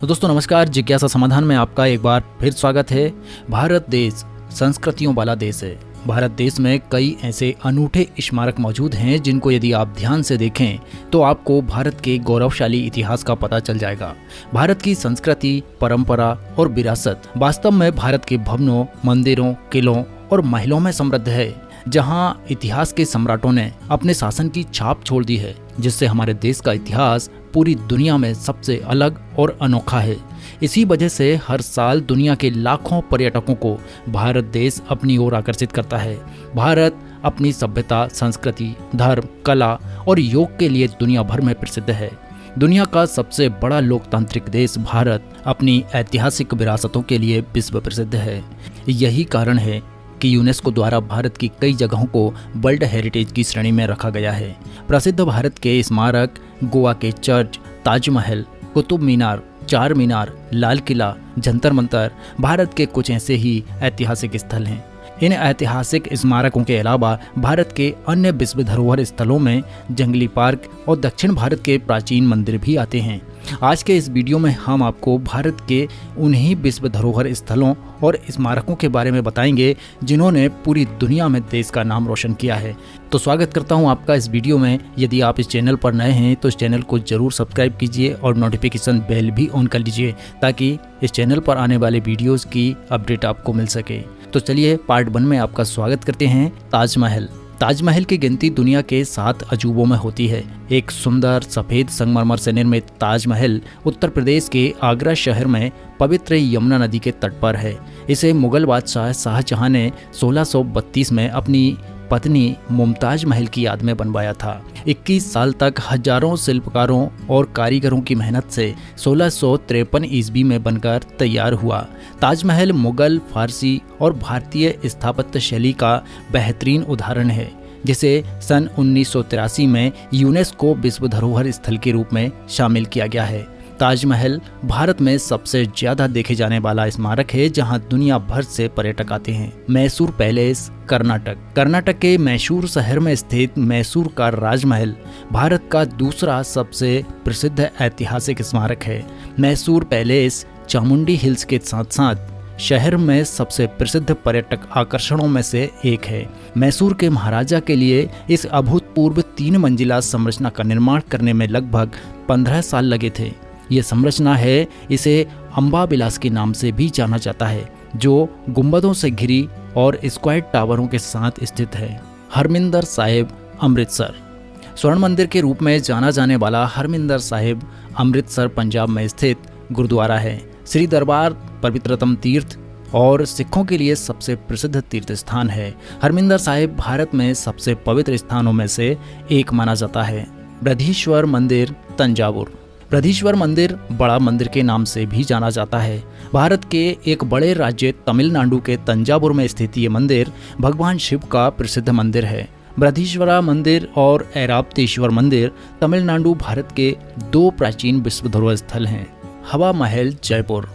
तो दोस्तों नमस्कार, जिज्ञासा समाधान में आपका एक बार फिर स्वागत है। भारत देश संस्कृतियों वाला देश है। भारत देश में कई ऐसे अनूठे स्मारक मौजूद हैं जिनको यदि आप ध्यान से देखें तो आपको भारत के गौरवशाली इतिहास का पता चल जाएगा। भारत की संस्कृति, परंपरा और विरासत वास्तव में भारत के भवनों, मंदिरों, किलों और महलों में समृद्ध है, जहां इतिहास के सम्राटों ने अपने शासन की छाप छोड़ दी है, जिससे हमारे देश का इतिहास पूरी दुनिया में सबसे अलग और अनोखा है। इसी वजह से हर साल दुनिया के लाखों पर्यटकों को भारत देश अपनी ओर आकर्षित करता है। भारत अपनी सभ्यता, संस्कृति, धर्म, कला और योग के लिए दुनिया भर में प्रसिद्ध है। दुनिया का सबसे बड़ा लोकतांत्रिक देश भारत अपनी ऐतिहासिक विरासतों के लिए विश्व प्रसिद्ध है। यही कारण है कि यूनेस्को द्वारा भारत की कई जगहों को वर्ल्ड हेरिटेज की श्रेणी में रखा गया है। प्रसिद्ध भारत के स्मारक गोवा के चर्च, ताजमहल, कुतुब मीनार, चार मीनार, लाल किला, जंतर मंतर भारत के कुछ ऐसे ही ऐतिहासिक स्थल हैं। इन ऐतिहासिक स्मारकों के अलावा भारत के अन्य विश्व धरोहर स्थलों में जंगली पार्क और दक्षिण भारत के प्राचीन मंदिर भी आते हैं। आज के इस वीडियो में हम आपको भारत के उन्हीं विश्व धरोहर स्थलों और स्मारकों के बारे में बताएंगे जिन्होंने पूरी दुनिया में देश का नाम रोशन किया है। तो स्वागत करता हूं आपका इस वीडियो में। यदि आप इस चैनल पर नए हैं तो इस चैनल को जरूर सब्सक्राइब कीजिए और नोटिफिकेशन बेल भी ऑन कर लीजिए ताकि इस चैनल पर आने वाले वीडियोस की अपडेट आपको मिल सके। तो चलिए पार्ट 1 में आपका स्वागत करते हैं। ताजमहल। ताजमहल की गिनती दुनिया के 7 अजूबों में होती है। एक सुंदर सफेद संगमरमर से निर्मित ताजमहल उत्तर प्रदेश के आगरा शहर में पवित्र यमुना नदी के तट पर है। इसे मुगल बादशाह शाहजहां ने 1632 में अपनी पत्नी मुमताज महल की याद में बनवाया था। 21 साल तक हजारों शिल्पकारों और कारीगरों की मेहनत से 1653 ईस्वी में बनकर तैयार हुआ। ताजमहल मुगल, फारसी और भारतीय स्थापत्य शैली का बेहतरीन उदाहरण है, जिसे सन 1983 में यूनेस्को विश्व धरोहर स्थल के रूप में शामिल किया गया है। ताजमहल भारत में सबसे ज्यादा देखे जाने वाला स्मारक है, जहां दुनिया भर से पर्यटक आते हैं। मैसूर पैलेस, कर्नाटक। कर्नाटक के मैसूर शहर में स्थित मैसूर का राजमहल भारत का दूसरा सबसे प्रसिद्ध ऐतिहासिक स्मारक है। मैसूर पैलेस चामुंडी हिल्स के साथ साथ शहर में सबसे प्रसिद्ध पर्यटक आकर्षणों में से एक है। मैसूर के महाराजा के लिए इस अभूतपूर्व 3 मंजिला संरचना का निर्माण करने में लगभग 15 साल लगे थे। ये संरचना है, इसे अम्बा विलास के नाम से भी जाना जाता है, जो गुंबदों से घिरी और स्क्वायर टावरों के साथ स्थित है। हरमिंदर साहिब, अमृतसर। स्वर्ण मंदिर के रूप में जाना जाने वाला हरमिंदर साहिब अमृतसर पंजाब में स्थित गुरुद्वारा है। श्री दरबार पवित्रतम तीर्थ और सिखों के लिए सबसे प्रसिद्ध तीर्थ स्थान है। हरमिंदर साहिब भारत में सबसे पवित्र स्थानों में से एक माना जाता है। बृहदीश्वर मंदिर, तंजावुर। बृहदीश्वर मंदिर बड़ा मंदिर के नाम से भी जाना जाता है। भारत के एक बड़े राज्य तमिलनाडु के तंजावुर में स्थित ये मंदिर भगवान शिव का प्रसिद्ध मंदिर है। बृहदीश्वरा मंदिर और ऐरावतेश्वर मंदिर तमिलनाडु भारत के 2 प्राचीन विश्व धरोहर स्थल हैं। हवा महल, जयपुर।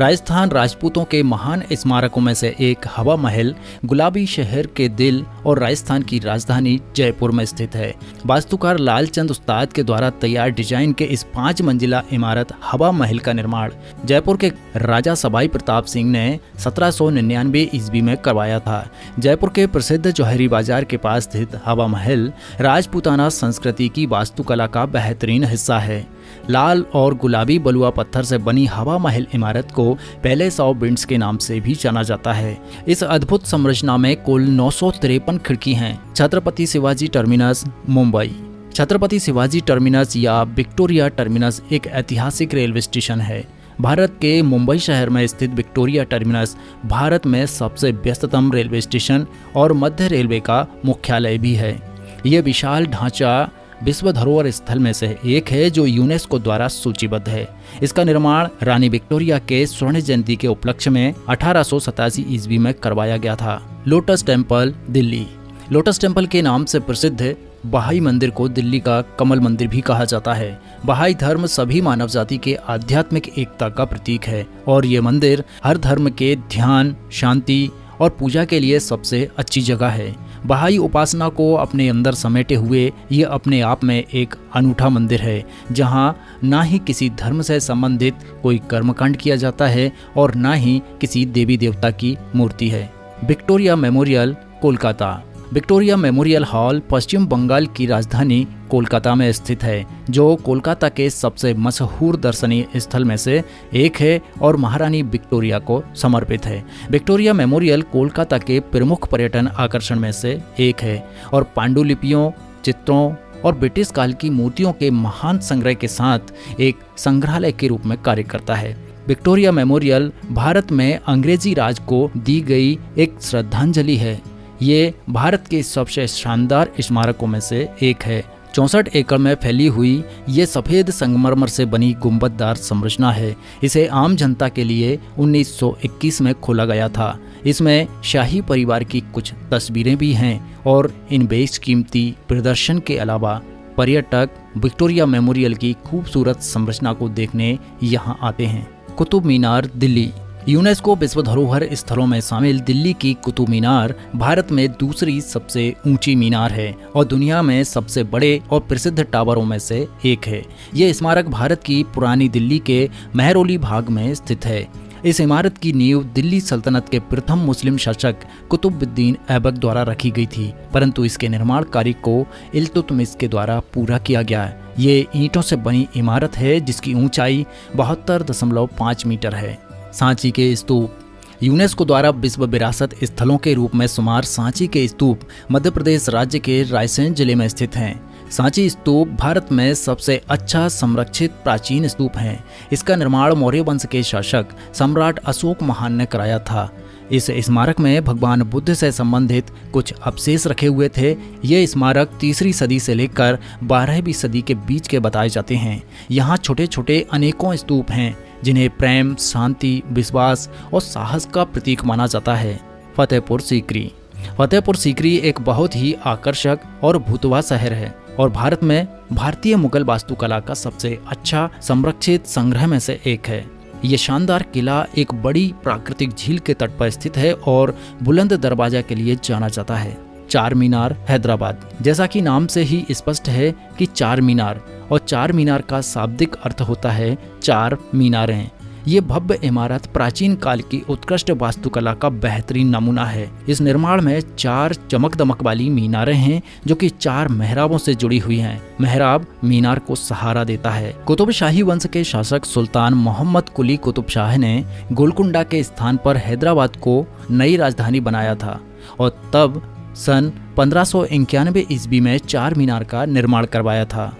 राजस्थान राजपूतों के महान स्मारकों में से एक हवा महल गुलाबी शहर के दिल और राजस्थान की राजधानी जयपुर में स्थित है। वास्तुकार लालचंद उस्ताद के द्वारा तैयार डिजाइन के इस 5 मंजिला इमारत हवा महल का निर्माण जयपुर के राजा सवाई प्रताप सिंह ने 1799 ईस्वी में करवाया था। जयपुर के प्रसिद्ध जौहरी बाजार के पास स्थित हवा महल राजपूताना संस्कृति की वास्तुकला का बेहतरीन हिस्सा है। लाल और गुलाबी बलुआ पत्थर से बनी हवा महल इमारत को पैलेस ऑफ विंड्स के नाम से भी जाना जाता है। इस अद्भुत संरचना में कुल 953 खिड़की हैं। छत्रपति शिवाजी टर्मिनस, मुंबई। छत्रपति शिवाजी टर्मिनस या विक्टोरिया टर्मिनस एक ऐतिहासिक रेलवे स्टेशन है। भारत के मुंबई शहर में स्थित विक्टोरिया टर्मिनस भारत में सबसे व्यस्ततम रेलवे स्टेशन और मध्य रेलवे का मुख्यालय भी है। यह विशाल ढांचा विश्व धरोहर स्थल में से एक है जो यूनेस्को द्वारा सूचीबद्ध है। इसका निर्माण रानी विक्टोरिया के स्वर्ण जयंती के उपलक्ष्य में 1887 ईस्वी में करवाया गया था। Lotus temple, Delhi. Lotus temple के नाम से प्रसिद्ध बहाई मंदिर को दिल्ली का कमल मंदिर भी कहा जाता है। बहाई धर्म सभी मानव जाति के आध्यात्मिक एकता का प्रतीक है और ये मंदिर हर धर्म के ध्यान, शांति और पूजा के लिए सबसे अच्छी जगह है। बहाई उपासना को अपने अंदर समेटे हुए ये अपने आप में एक अनूठा मंदिर है, जहां ना ही किसी धर्म से संबंधित कोई कर्मकांड किया जाता है और ना ही किसी देवी देवता की मूर्ति है। Victoria Memorial, Kolkata. Victoria Memorial Hall Paschim Bengal की राजधानी कोलकाता में स्थित है, जो कोलकाता के सबसे मशहूर दर्शनीय स्थल में से एक है और महारानी विक्टोरिया को समर्पित है। विक्टोरिया मेमोरियल कोलकाता के प्रमुख पर्यटन आकर्षण में से एक है और पांडुलिपियों, चित्रों और ब्रिटिश काल की मूर्तियों के महान संग्रह के साथ एक संग्रहालय के रूप में कार्य करता है। विक्टोरिया मेमोरियल भारत में अंग्रेजी राज को दी गई एक श्रद्धांजलि है। ये भारत के सबसे शानदार स्मारकों में से एक है। 64 एकड़ में फैली हुई ये सफ़ेद संगमरमर से बनी गुंबददार संरचना है। इसे आम जनता के लिए 1921 में खोला गया था। इसमें शाही परिवार की कुछ तस्वीरें भी हैं और इन बेशकीमती प्रदर्शन के अलावा पर्यटक विक्टोरिया मेमोरियल की खूबसूरत संरचना को देखने यहाँ आते हैं। कुतुब मीनार, दिल्ली। यूनेस्को विश्व धरोहर स्थलों में शामिल दिल्ली की कुतुब मीनार भारत में दूसरी सबसे ऊंची मीनार है और दुनिया में सबसे बड़े और प्रसिद्ध टावरों में से एक है। ये स्मारक भारत की पुरानी दिल्ली के महरौली भाग में स्थित है। इस इमारत की नींव दिल्ली सल्तनत के प्रथम मुस्लिम शासक कुतुबुद्दीन ऐबक द्वारा रखी गई थी, परंतु इसके निर्माण कार्य को इल्तुतमिश के द्वारा पूरा किया गया। ये ईंटों से बनी इमारत है जिसकी ऊंचाई 72.5 मीटर है। सांची के स्तूप। यूनेस्को द्वारा विश्व विरासत स्थलों के रूप में शुमार सांची के स्तूप मध्य प्रदेश राज्य के रायसेन जिले में स्थित हैं। सांची स्तूप भारत में सबसे अच्छा संरक्षित प्राचीन स्तूप है। इसका निर्माण मौर्य वंश के शासक सम्राट अशोक महान ने कराया था। इस स्मारक में भगवान बुद्ध से संबंधित कुछ अवशेष रखे हुए थे। ये स्मारक 3री सदी से लेकर 12वीं सदी के बीच के बताए जाते हैं। यहाँ छोटे छोटे अनेकों स्तूप हैं जिन्हें प्रेम, शांति, विश्वास और साहस का प्रतीक माना जाता है। फतेहपुर सीकरी। फतेहपुर सीकरी एक बहुत ही आकर्षक और भूतवा शहर है और भारत में भारतीय मुगल वास्तुकला का सबसे अच्छा संरक्षित संग्रह में से एक है। ये शानदार किला एक बड़ी प्राकृतिक झील के तट पर स्थित है और बुलंद दरवाजा के लिए जाना जाता है। चार मीनार, हैदराबाद। जैसा कि नाम से ही स्पष्ट है कि चार मीनार, और चार मीनार का शाब्दिक अर्थ होता है चार मीनारें। ये भव्य इमारत प्राचीन काल की उत्कृष्ट वास्तुकला का बेहतरीन नमूना है। इस निर्माण में 4 चमक दमक वाली मीनारें हैं जो कि 4 मेहराबों से जुड़ी हुई हैं। मेहराब मीनार को सहारा देता है। कुतुब शाही वंश के शासक सुल्तान मोहम्मद कुली कुतुब शाह ने गोलकुंडा के स्थान पर हैदराबाद को नई राजधानी बनाया था और तब सन 1591 ईस्वी में चार मीनार का निर्माण करवाया था।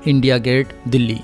India Gate, Delhi.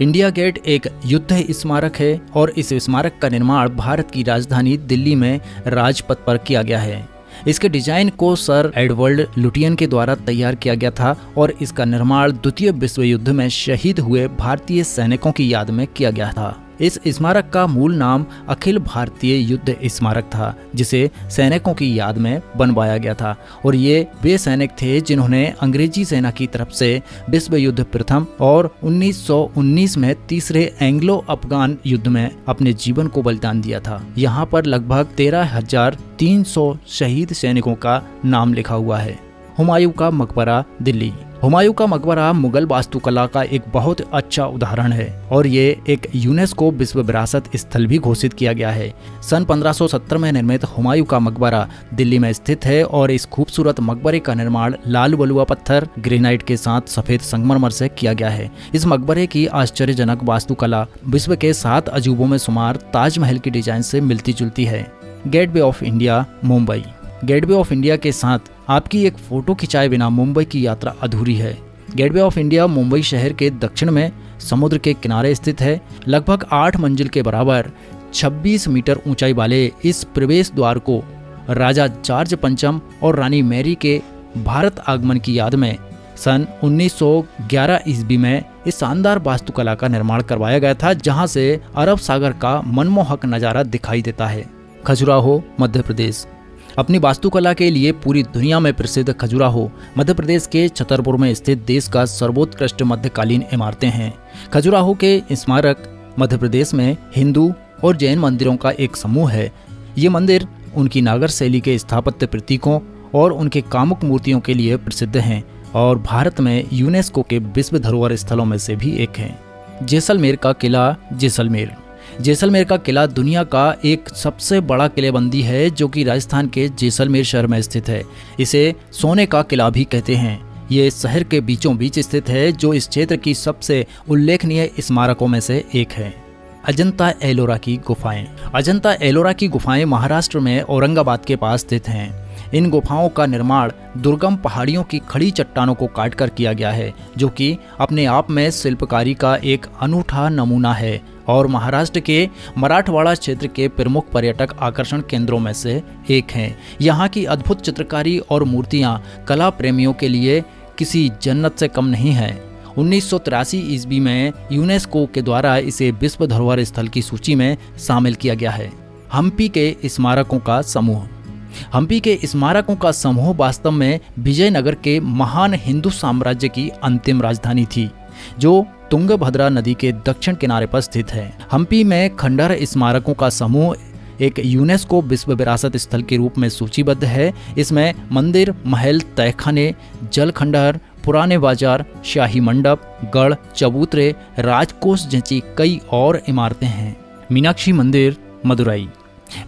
India Gate एक युद्ध स्मारक है और इस स्मारक का निर्माण भारत की राजधानी दिल्ली में राजपथ पर किया गया है। इसके डिजाइन को सर एडवर्ड लुटियन के द्वारा तैयार किया गया था और इसका निर्माण द्वितीय विश्व युद्ध में शहीद हुए भारतीय सैनिकों की याद में किया गया था। इस स्मारक का मूल नाम अखिल भारतीय युद्ध स्मारक था, जिसे सैनिकों की याद में बनवाया गया था और ये वे सैनिक थे जिन्होंने अंग्रेजी सेना की तरफ से विश्व युद्ध प्रथम और 1919 में तीसरे एंग्लो अफगान युद्ध में अपने जीवन को बलिदान दिया था। यहाँ पर लगभग 13,300 शहीद सैनिकों का नाम लिखा हुआ है। हुमायूं का मकबरा, दिल्ली। हुमायूं का मकबरा मुगल वास्तुकला का एक बहुत अच्छा उदाहरण है और ये एक यूनेस्को विश्व विरासत स्थल भी घोषित किया गया है। सन 1570 में निर्मित हुमायूं का मकबरा दिल्ली में स्थित है और इस खूबसूरत मकबरे का निर्माण लाल बलुआ पत्थर, ग्रेनाइट के साथ सफेद संगमरमर से किया गया है। इस मकबरे की आश्चर्यजनक वास्तुकला विश्व के 7 अजूबों में शुमार ताजमहल की डिजाइन से मिलती जुलती है। Gateway of India, Mumbai. Gateway of India के साथ आपकी एक फोटो खिंचाए बिना मुंबई की यात्रा अधूरी है। गेटवे ऑफ इंडिया मुंबई शहर के दक्षिण में समुद्र के किनारे स्थित है। लगभग 8 मंजिल के बराबर 26 मीटर ऊंचाई वाले इस प्रवेश द्वार को राजा जॉर्ज पंचम और रानी मैरी के भारत आगमन की याद में सन 1911 ईस्वी में इस शानदार वास्तुकला का निर्माण करवाया गया था, जहां से अरब सागर का मनमोहक नजारा दिखाई देता है। खजुराहो, मध्य प्रदेश। अपनी वास्तुकला के लिए पूरी दुनिया में प्रसिद्ध खजुराहो मध्य प्रदेश के छतरपुर में स्थित देश का सर्वोत्कृष्ट मध्यकालीन इमारतें हैं। खजुराहो के स्मारक मध्य प्रदेश में हिंदू और जैन मंदिरों का एक समूह है। ये मंदिर उनकी नागर शैली के स्थापत्य प्रतीकों और उनके कामुक मूर्तियों के लिए प्रसिद्ध हैं और भारत में यूनेस्को के विश्व धरोहर स्थलों में से भी एक है। जैसलमेर का किला। जैसलमेर का किला दुनिया का एक सबसे बड़ा किलेबंदी है जो कि राजस्थान के जैसलमेर शहर में स्थित है। इसे सोने का किला भी कहते हैं। ये शहर के बीचों बीच स्थित है जो इस क्षेत्र की सबसे उल्लेखनीय स्मारकों में से एक है। अजंता एलोरा की गुफाएं। अजंता एलोरा की गुफाएं महाराष्ट्र में औरंगाबाद के पास स्थित हैं। इन गुफाओं का निर्माण दुर्गम पहाड़ियों की खड़ी चट्टानों को काटकर किया गया है, जो कि अपने आप में शिल्पकारी का एक अनूठा नमूना है और महाराष्ट्र के मराठवाड़ा क्षेत्र के प्रमुख पर्यटक आकर्षण केंद्रों में से एक हैं। यहाँ की अद्भुत चित्रकारी और मूर्तियाँ कला प्रेमियों के लिए किसी जन्नत से कम नहीं है। 1983 ईस्वी में यूनेस्को के द्वारा इसे विश्व धरोहर स्थल की सूची में शामिल किया गया है। हम्पी के स्मारकों का समूह। हम्पी के स्मारकों का समूह वास्तव में विजयनगर के महान हिंदू साम्राज्य की अंतिम राजधानी थी, जो तुंगभद्रा नदी के दक्षिण किनारे पर स्थित है। हम्पी में खंडहर स्मारकों का समूह एक यूनेस्को विश्व विरासत स्थल के रूप में सूचीबद्ध है। इसमें मंदिर, महल, तहखाने, जल खंडहर, पुराने बाजार, शाही मंडप, गढ़, चबूतरे, राजकोष जैसी कई और इमारतें हैं। मीनाक्षी मंदिर, मदुरई।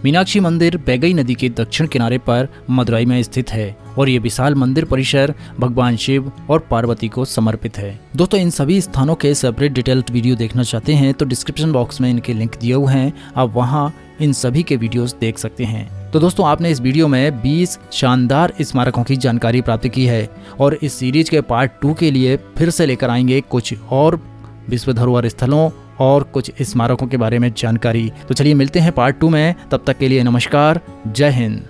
मीनाक्षी मंदिर बैगई नदी के दक्षिण किनारे पर मदुरई में स्थित है और ये विशाल मंदिर परिसर भगवान शिव और पार्वती को समर्पित है। दोस्तों, इन सभी स्थानों के सेपरेट डिटेल्ड वीडियो देखना चाहते हैं तो डिस्क्रिप्शन बॉक्स में इनके लिंक दिए हुए हैं, आप वहां इन सभी के वीडियोस देख सकते हैं। तो दोस्तों, आपने इस वीडियो में 20 शानदार स्मारकों की जानकारी प्राप्त की है और इस सीरीज के पार्ट 2 के लिए फिर से लेकर आएंगे कुछ और विश्व धरोहर स्थलों और कुछ स्मारकों के बारे में जानकारी। तो चलिए मिलते हैं पार्ट 2 में, तब तक के लिए नमस्कार, जय हिंद।